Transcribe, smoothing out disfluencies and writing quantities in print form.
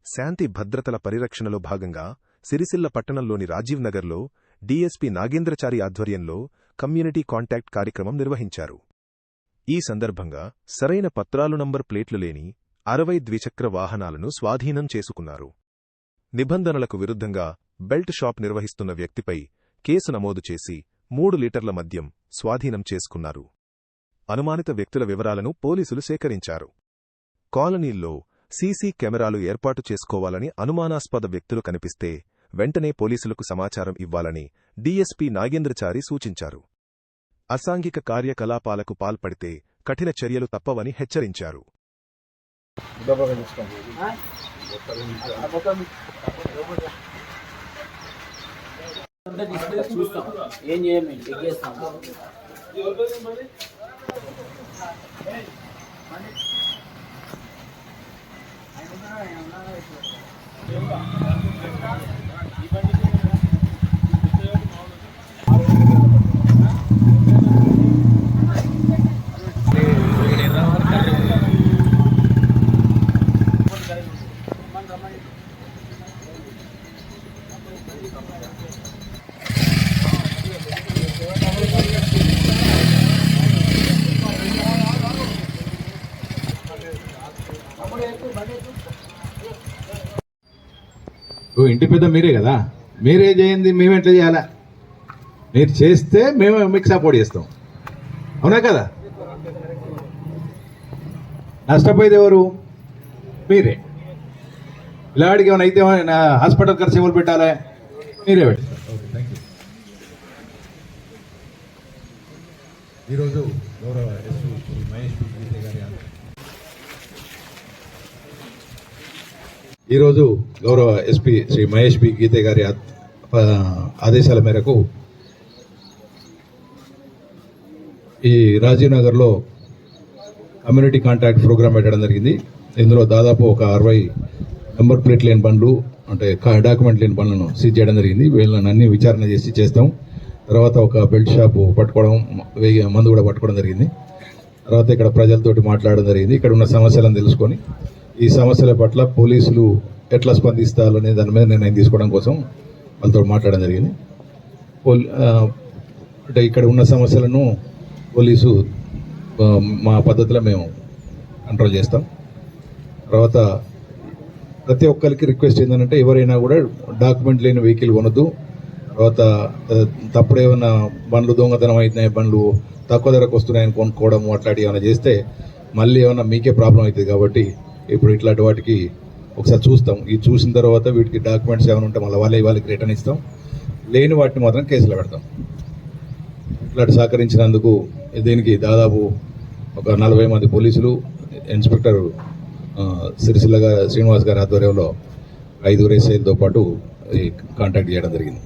శాంతి భద్రతల పరిరక్షణలో భాగంగా సిరిసిల్ల పట్టణంలోని రాజీవ్ నగర్లో డీఎస్పీ నాగేంద్రచారి ఆధ్వర్యంలో కమ్యూనిటీ కాంటాక్ట్ కార్యక్రమం నిర్వహించారు. ఈ సందర్భంగా సరైన పత్రాలు నంబర్ ప్లేట్లు లేని 60 ద్విచక్ర వాహనాలను స్వాధీనం చేసుకున్నారు. నిబంధనలకు విరుద్ధంగా బెల్ట్ షాప్ నిర్వహిస్తున్న వ్యక్తిపై కేసు నమోదు చేసి 3 లీటర్ల మద్యం స్వాధీనం చేసుకున్నారు. అనుమానిత వ్యక్తుల వివరాలను పోలీసులు సేకరించారు. కాలనీల్లో సీసీ కెమెరాలు ఏర్పాటు చేసుకోవాలని అనుమానాస్పద వ్యక్తులు కనిపిస్తే వెంటనే పోలీసులకు సమాచారం ఇవ్వాలని డీఎస్పీ నాగేంద్రచారి సూచించారు. అసాంఘిక కార్యకలాపాలకు పాల్పడితే కఠిన చర్యలు తప్పవని హెచ్చరించారు. ఇంటి పెద్ద మీరే కదా, మీరే చేయండి, మేమెట్లా చేయాలా? మీరు చేస్తే మేము మీకు సపోర్ట్ చేస్తాం, అవునా కదా? నష్టపోయేది ఎవరు? మీరే. పిల్లాడికి ఏమైనా అయితే నా హాస్పిటల్ ఖర్చు ఎవరు పెట్టాలి? మీరే పెట్టారు. Okay, thank you. ఈరోజు గౌరవ ఎస్పీ మహేష్ గీతే గారి ఈరోజు గౌరవ ఎస్పీ శ్రీ మహేష్ బి గీతే గారి ఆదేశాల మేరకు ఈ రాజీవ్ నగర్లో కమ్యూనిటీ కాంటాక్ట్ ప్రోగ్రామ్ పెట్టడం జరిగింది. ఇందులో దాదాపు ఒక 60 నెంబర్ ప్లేట్ లేని బండ్లు, అంటే డాక్యుమెంట్ లేని బండ్లను సీజ్ చేయడం జరిగింది. వీళ్ళని అన్ని విచారణ చేస్తాం. తర్వాత ఒక బెల్ట్ షాపు పట్టుకోవడం, మందు కూడా పట్టుకోవడం జరిగింది. తర్వాత ఇక్కడ ప్రజలతోటి మాట్లాడడం జరిగింది. ఇక్కడ ఉన్న సమస్యలను తెలుసుకొని ఈ సమస్యల పట్ల పోలీసులు ఎట్లా స్పందిస్తారనే దాని మీద నిర్ణయం తీసుకోవడం కోసం వాళ్ళతో మాట్లాడడం జరిగింది. అంటే ఇక్కడ ఉన్న సమస్యలను పోలీసు మా పద్ధతిలో మేము కంట్రోల్ చేస్తాం. తర్వాత ప్రతి ఒక్కరికి రిక్వెస్ట్ ఏంటంటే ఎవరైనా కూడా డాక్యుమెంట్ లేని వెహికల్ కొనద్దు. తర్వాత తప్పుడు ఏమైనా బండ్లు దొంగతనం అవుతున్నాయి, బండ్లు తక్కువ ధరకు వస్తున్నాయని కొనుక్కోవడం అట్లాంటి ఏమైనా చేస్తే మళ్ళీ ఏమైనా మీకే ప్రాబ్లం అవుతుంది. కాబట్టి ఇప్పుడు ఇట్లాంటి వాటికి ఒకసారి చూస్తాం. ఇది చూసిన తర్వాత వీటికి డాక్యుమెంట్స్ ఏమైనా ఉంటే మళ్ళీ వాళ్ళకి రిటర్న్ ఇస్తాం. లేని వాటిని మాత్రం కేసులో పెడతాం. ఇట్లాంటి సహకరించినందుకు దీనికి దాదాపు ఒక 40 మంది పోలీసులు, ఇన్స్పెక్టర్ సిరిసిల్ల శ్రీనివాస్ గారి ఆధ్వర్యంలో 5 ఎస్ఐలతో పాటు కాంటాక్ట్ చేయడం జరిగింది.